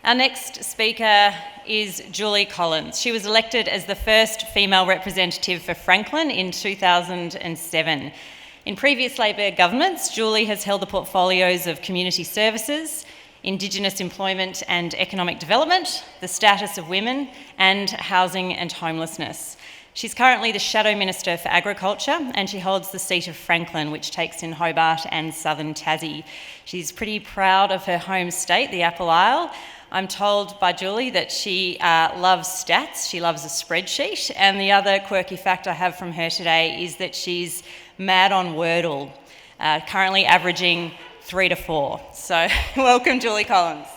Our next speaker is Julie Collins. She was elected as the first female representative for Franklin in 2007. In previous Labor governments, Julie has held the portfolios of Community Services, Indigenous Employment and Economic Development, the Status of Women, and Housing and Homelessness. She's currently the Shadow Minister for Agriculture, and she holds the seat of Franklin, which takes in Hobart and Southern Tassie. She's pretty proud of her home state, the Apple Isle. I'm told by Julie that she loves stats, she loves a spreadsheet, and the other quirky fact I have from her today is that she's mad on Wordle, currently averaging 3 to 4. So welcome, Julie Collins.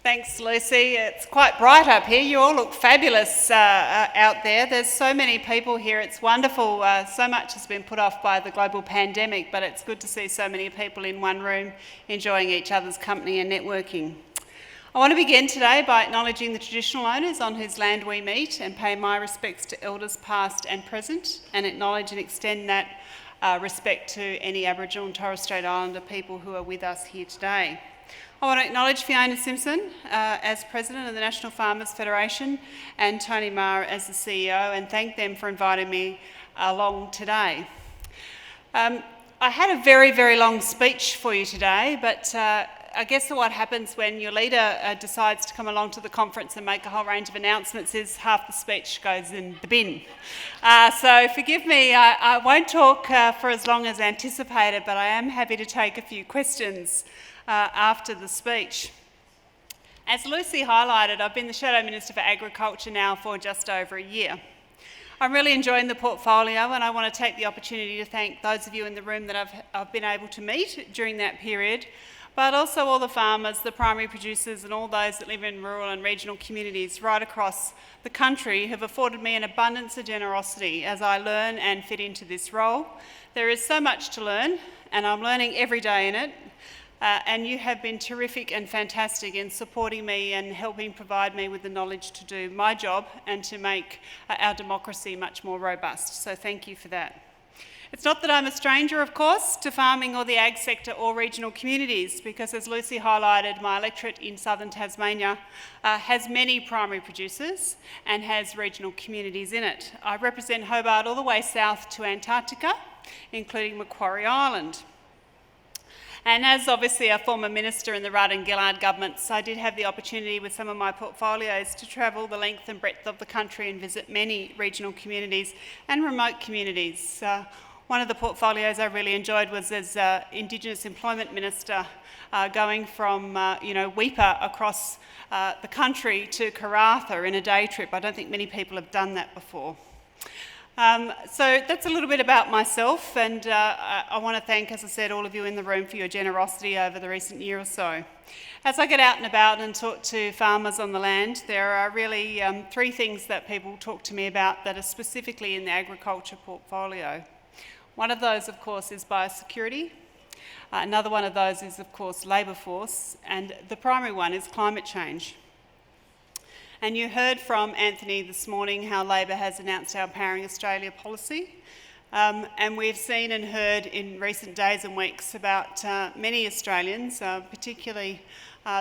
Thanks, Lucy. It's quite bright up here. You all look fabulous out there. There's so many people here. It's wonderful. So much has been put off by the global pandemic, but it's good to see so many people in one room enjoying each other's company and networking. I want to begin today by acknowledging the traditional owners on whose land we meet and pay my respects to elders past and present, and acknowledge and extend that respect to any Aboriginal and Torres Strait Islander people who are with us here today. I want to acknowledge Fiona Simpson as President of the National Farmers Federation and Tony Maher as the CEO, and thank them for inviting me along today. I had a very, very long speech for you today, but I guess what happens when your leader decides to come along to the conference and make a whole range of announcements is half the speech goes in the bin. So forgive me, I won't talk for as long as anticipated, but I am happy to take a few questions after the speech. As Lucy highlighted, I've been the Shadow Minister for Agriculture now for just over a year. I'm really enjoying the portfolio, and I want to take the opportunity to thank those of you in the room that I've been able to meet during that period, but also all the farmers, the primary producers, and all those that live in rural and regional communities right across the country have afforded me an abundance of generosity as I learn and fit into this role. There is so much to learn, and I'm learning every day in it. And you have been terrific and fantastic in supporting me and helping provide me with the knowledge to do my job and to make our democracy much more robust. So thank you for that. It's not that I'm a stranger, of course, to farming or the ag sector or regional communities, because as Lucy highlighted, my electorate in southern Tasmania has many primary producers and has regional communities in it. I represent Hobart all the way south to Antarctica, including Macquarie Island. And as obviously a former minister in the Rudd and Gillard governments, I did have the opportunity with some of my portfolios to travel the length and breadth of the country and visit many regional communities and remote communities. One of the portfolios I really enjoyed was as Indigenous Employment Minister, going from Weipa across the country to Karratha in a day trip. I don't think many people have done that before. So that's a little bit about myself, and I want to thank, as I said, all of you in the room for your generosity over the recent year or so. As I get out and about and talk to farmers on the land, there are really 3 things that people talk to me about that are specifically in the agriculture portfolio. One of those, of course, is biosecurity. Another one of those is, of course, labour force, and the primary one is climate change. And you heard from Anthony this morning how Labor has announced our Powering Australia policy. And we've seen and heard in recent days and weeks about many Australians, particularly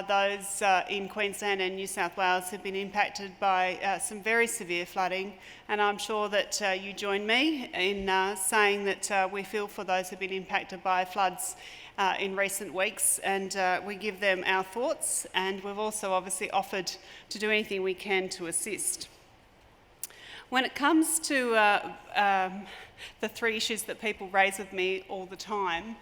those in Queensland and New South Wales, who've been impacted by some very severe flooding. And I'm sure that you join me in saying that we feel for those who've been impacted by floods in recent weeks, and we give them our thoughts, and we've also obviously offered to do anything we can to assist. When it comes to the 3 issues that people raise with me all the time,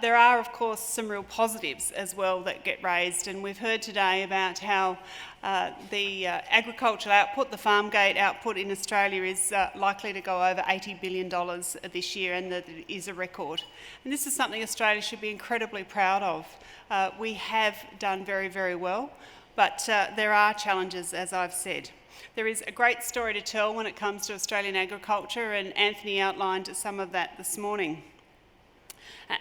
there are, of course, some real positives as well that get raised, and we've heard today about how the agricultural output, the farm gate output in Australia is likely to go over $80 billion this year, and that it is a record. And this is something Australia should be incredibly proud of. We have done very, very well, but there are challenges, as I've said. There is a great story to tell when it comes to Australian agriculture, and Anthony outlined some of that this morning.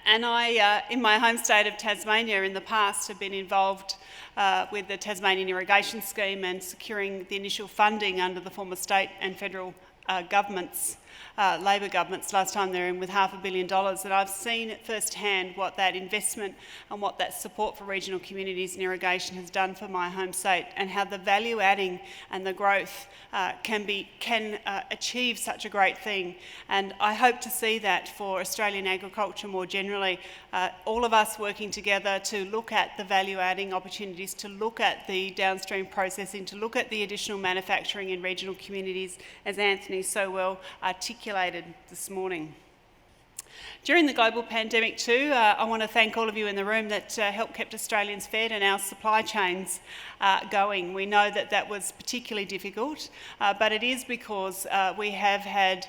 And I, in my home state of Tasmania in the past, have been involved with the Tasmanian Irrigation scheme and securing the initial funding under the former state and federal governments, Labor governments, last time they were in with $500 million, and I've seen firsthand what that investment and what that support for regional communities in irrigation has done for my home state, and how the value adding and the growth can achieve such a great thing. And I hope to see that for Australian agriculture more generally, all of us working together to look at the value adding opportunities, to look at the downstream processing, to look at the additional manufacturing in regional communities, as Anthony so well articulated this morning. During the global pandemic too, I want to thank all of you in the room that helped keep Australians fed and our supply chains going. We know that that was particularly difficult, but it is because we have had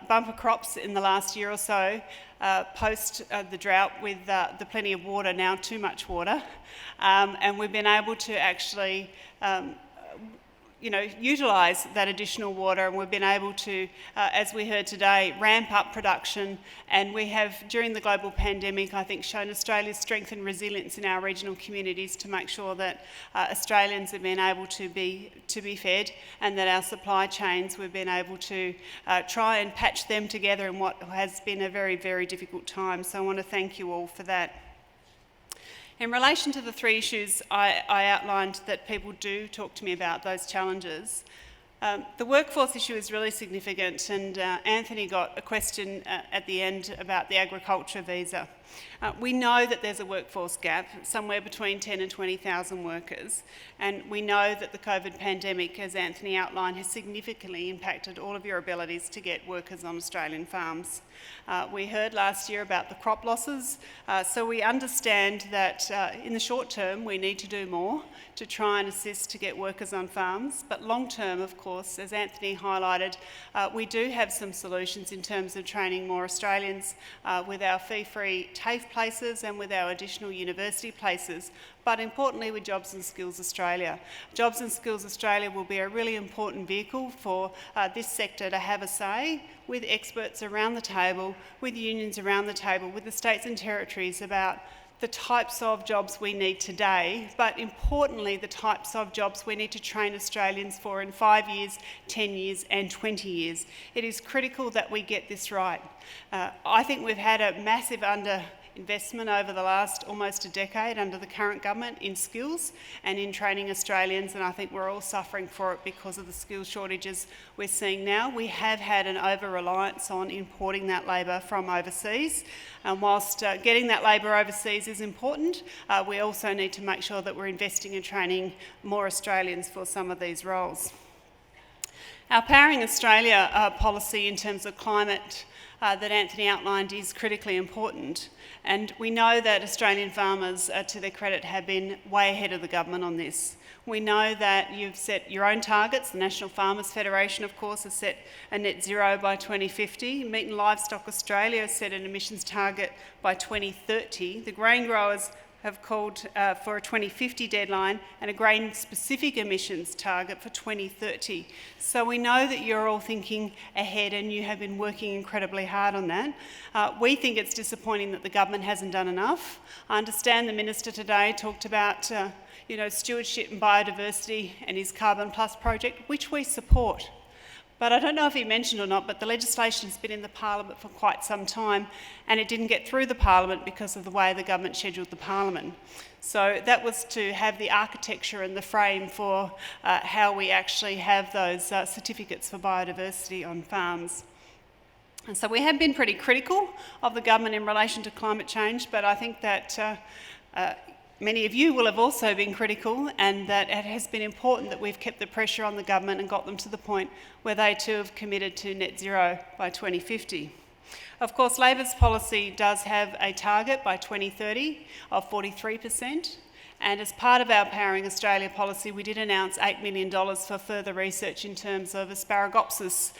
bumper crops in the last year or so, post the drought with the plenty of water, now too much water, and we've been able to actually utilise that additional water, and we've been able to, as we heard today, ramp up production. And we have, during the global pandemic, I think, shown Australia's strength and resilience in our regional communities to make sure that Australians have been able to be fed, and that our supply chains, we've been able to try and patch them together in what has been a very, very difficult time. So I want to thank you all for that. In relation to the three issues I outlined that people do talk to me about, those challenges, the workforce issue is really significant, and Anthony got a question at the end about the agriculture visa. We know that there's a workforce gap, somewhere between 10 and 20,000 workers, and we know that the COVID pandemic, as Anthony outlined, has significantly impacted all of your abilities to get workers on Australian farms. We heard last year about the crop losses, so we understand that in the short term we need to do more to try and assist to get workers on farms, but long term, of course, as Anthony highlighted, we do have some solutions in terms of training more Australians with our fee-free TAFE places and with our additional university places, but importantly with Jobs and Skills Australia. Jobs and Skills Australia will be a really important vehicle for this sector to have a say, with experts around the table, with unions around the table, with the states and territories about the types of jobs we need today, but importantly the types of jobs we need to train Australians for in 5 years, 10 years and 20 years. It is critical that we get this right. I think we've had a massive investment over the last almost a decade under the current government in skills and in training Australians, and I think we're all suffering for it because of the skills shortages we're seeing now. We have had an over-reliance on importing that labour from overseas, and whilst getting that labour overseas is important, we also need to make sure that we're investing in training more Australians for some of these roles. Our Powering Australia policy in terms of climate that Anthony outlined is critically important, and we know that Australian farmers, to their credit, have been way ahead of the government on this. We know that you've set your own targets. The National Farmers Federation, of course, has set a net zero by 2050. Meat and Livestock Australia has set an emissions target by 2030. The grain growers have called for a 2050 deadline and a grain-specific emissions target for 2030. So we know that you're all thinking ahead and you have been working incredibly hard on that. We think it's disappointing that the government hasn't done enough. I understand the Minister today talked about stewardship and biodiversity and his Carbon Plus project, which we support. But I don't know if he mentioned or not, but the legislation has been in the Parliament for quite some time, and it didn't get through the Parliament because of the way the government scheduled the Parliament. So that was to have the architecture and the frame for how we actually have those certificates for biodiversity on farms. And so we have been pretty critical of the government in relation to climate change, but I think that many of you will have also been critical, and that it has been important that we've kept the pressure on the government and got them to the point where they too have committed to net zero by 2050. Of course, Labor's policy does have a target by 2030 of 43%, and as part of our Powering Australia policy, we did announce $8 million for further research in terms of Asparagopsis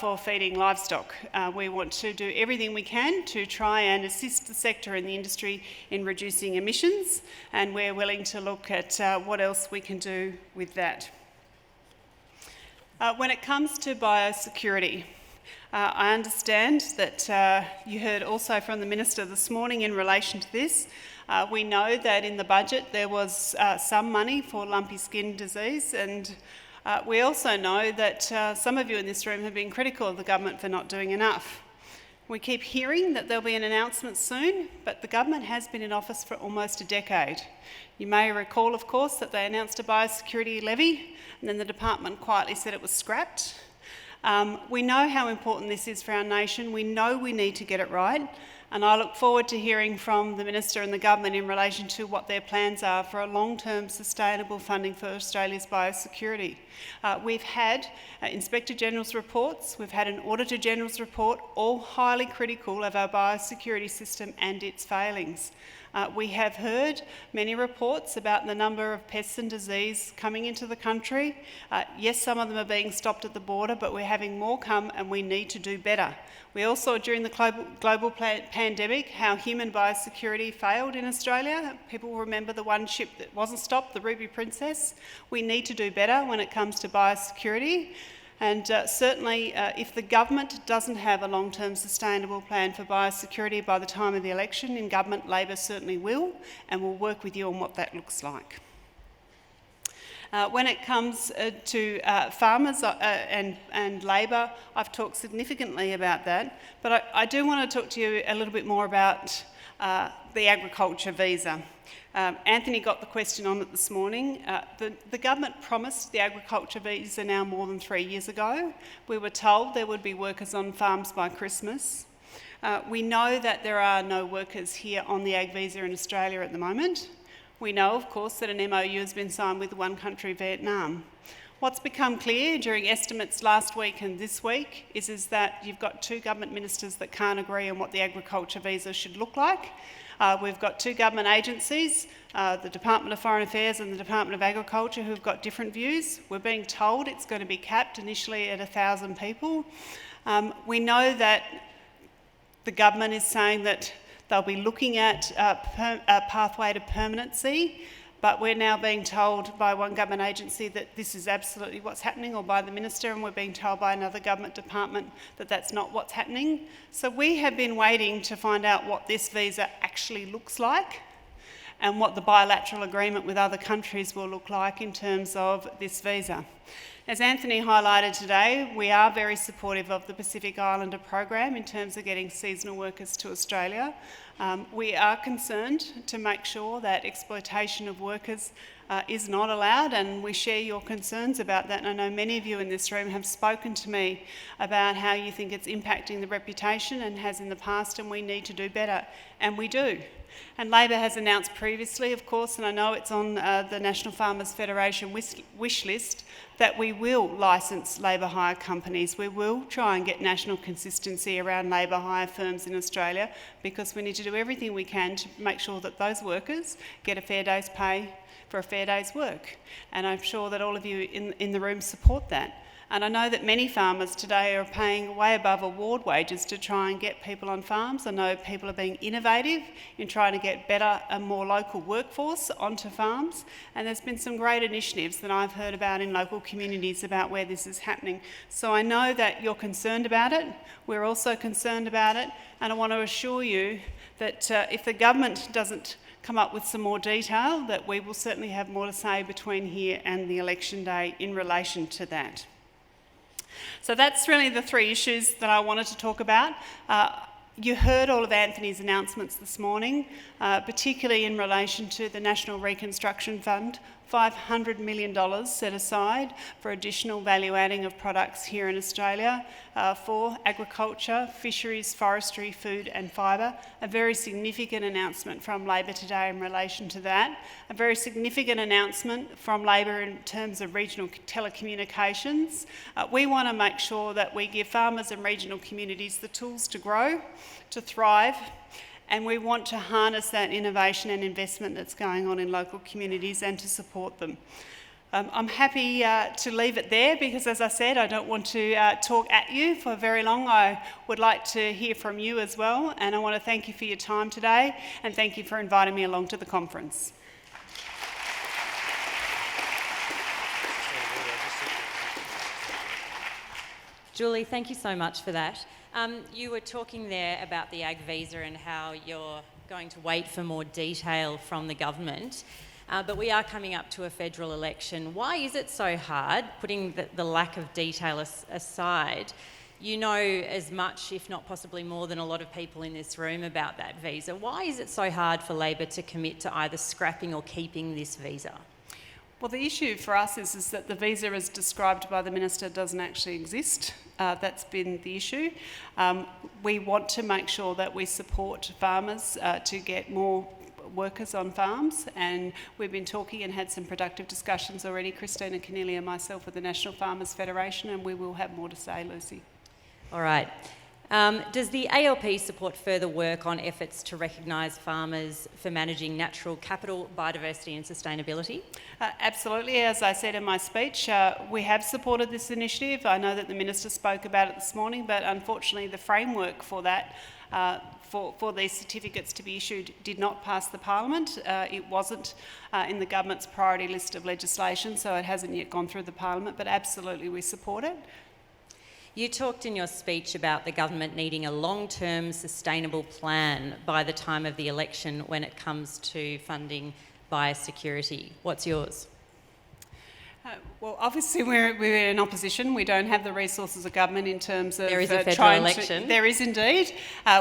for feeding livestock. We want to do everything we can to try and assist the sector and the industry in reducing emissions, and we're willing to look at what else we can do with that. When it comes to biosecurity, I understand that you heard also from the Minister this morning in relation to this. We know that in the budget there was some money for lumpy skin disease, and we also know that some of you in this room have been critical of the government for not doing enough. We keep hearing that there'll be an announcement soon, but the government has been in office for almost a decade. You may recall, of course, that they announced a biosecurity levy, and then the department quietly said it was scrapped. We know how important this is for our nation. We know we need to get it right. And I look forward to hearing from the Minister and the Government in relation to what their plans are for a long-term sustainable funding for Australia's biosecurity. We've had Inspector General's reports, we've had an Auditor General's report, all highly critical of our biosecurity system and its failings. We have heard many reports about the number of pests and disease coming into the country. Yes, some of them are being stopped at the border, but we're having more come and we need to do better. We also saw during the global pandemic how human biosecurity failed in Australia. People remember the one ship that wasn't stopped, the Ruby Princess. We need to do better when it comes to biosecurity. And certainly, if the government doesn't have a long-term sustainable plan for biosecurity by the time of the election in government, Labor certainly will, and we'll work with you on what that looks like. When it comes to farmers and Labor, I've talked significantly about that, but I do want to talk to you a little bit more about the agriculture visa. Anthony got the question on it this morning. The government promised the agriculture visa now more than 3 years ago. We were told there would be workers on farms by Christmas. We know that there are no workers here on the ag visa in Australia at the moment. We know, of course, that an MOU has been signed with one country, Vietnam. What's become clear during estimates last week and this week is that you've got two government ministers that can't agree on what the agriculture visa should look like. We've got two government agencies, the Department of Foreign Affairs and the Department of Agriculture, who've got different views. We're being told it's going to be capped initially at 1,000 people. We know that the government is saying that they'll be looking at a pathway to permanency, but we're now being told by one government agency that this is absolutely what's happening, or by the minister, and we're being told by another government department that that's not what's happening. So we have been waiting to find out what this visa actually looks like and what the bilateral agreement with other countries will look like in terms of this visa. As Anthony highlighted today, we are very supportive of the Pacific Islander program in terms of getting seasonal workers to Australia. We are concerned to make sure that exploitation of workers is not allowed, and we share your concerns about that. And I know many of you in this room have spoken to me about how you think it's impacting the reputation and has in the past, and we need to do better, and we do. And Labor has announced previously, of course, and I know it's on the National Farmers Federation wish list, that we will licence labour hire companies. We will try and get national consistency around labour hire firms in Australia, because we need to do everything we can to make sure that those workers get a fair day's pay for a fair day's work. And I'm sure that all of you in the room support that. And I know that many farmers today are paying way above award wages to try and get people on farms. I know people are being innovative in trying to get better and more local workforce onto farms. And there's been some great initiatives that I've heard about in local communities about where this is happening. So I know that you're concerned about it. We're also concerned about it. And I want to assure you that if the government doesn't come up with some more detail, that we will certainly have more to say between here and the election day in relation to that. So that's really the three issues that I wanted to talk about. You heard all of Anthony's announcements this morning, particularly in relation to the National Reconstruction Fund, $500 million set aside for additional value adding of products here in Australia for agriculture, fisheries, forestry, food and fibre. A very significant announcement from Labor today in relation to that. A very significant announcement from Labor in terms of regional telecommunications. We want to make sure that we give farmers and regional communities the tools to grow, to thrive, and we want to harness that innovation and investment that's going on in local communities and to support them. I'm happy to leave it there because, as I said, I don't want to talk at you for very long. I would like to hear from you as well, and I want to thank you for your time today and thank you for inviting me along to the conference. Julie, thank you so much for that. You were talking there about the ag visa and how you're going to wait for more detail from the government. But we are coming up to a federal election. Why is it so hard, putting the lack of detail aside? You know as much, if not possibly more than a lot of people in this room about that visa. Why is it so hard for Labor to commit to either scrapping or keeping this visa? Well, the issue for us is that the visa as described by the Minister doesn't actually exist. That's been the issue. We want to make sure that we support farmers to get more workers on farms, and we've been talking and had some productive discussions already, Christina Keneally and myself, with the National Farmers Federation, and we will have more to say, Lucy. All right. Does the ALP support further work on efforts to recognise farmers for managing natural capital, biodiversity and sustainability? Absolutely. As I said in my speech, we have supported this initiative. I know that the Minister spoke about it this morning, but unfortunately the framework for that, for these certificates to be issued, did not pass the Parliament. It wasn't in the government's priority list of legislation, so it hasn't yet gone through the Parliament, but absolutely we support it. You talked in your speech about the government needing a long-term sustainable plan by the time of the election when it comes to funding biosecurity. What's yours? Well, obviously we're in opposition. We don't have the resources of government in terms of there is a federal election. There is indeed.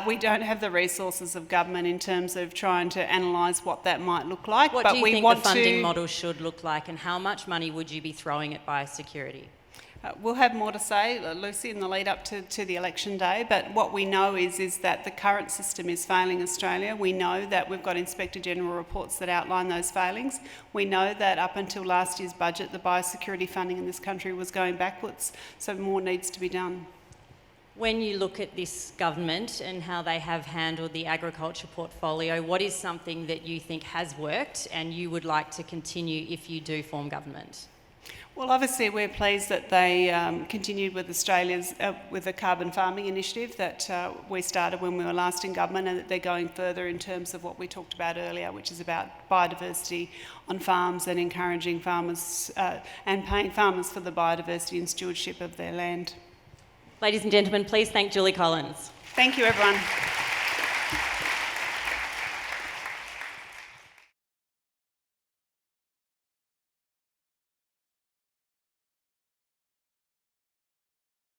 We don't have the resources of government in terms of trying to analyse what that might look like. What do you think the funding model should look like, and how much money would you be throwing at biosecurity? We'll have more to say, Lucy, in the lead up to the election day, but what we know is that the current system is failing Australia. We know that we've got Inspector General reports that outline those failings. We know that up until last year's budget, the biosecurity funding in this country was going backwards, so more needs to be done. When you look at this government and how they have handled the agriculture portfolio, what is something that you think has worked and you would like to continue if you do form government? Well, obviously we're pleased that they continued with Australia's with the carbon farming initiative that we started when we were last in government, and that they're going further in terms of what we talked about earlier, which is about biodiversity on farms and encouraging farmers and paying farmers for the biodiversity and stewardship of their land. Ladies and gentlemen, please thank Julie Collins. Thank you, everyone.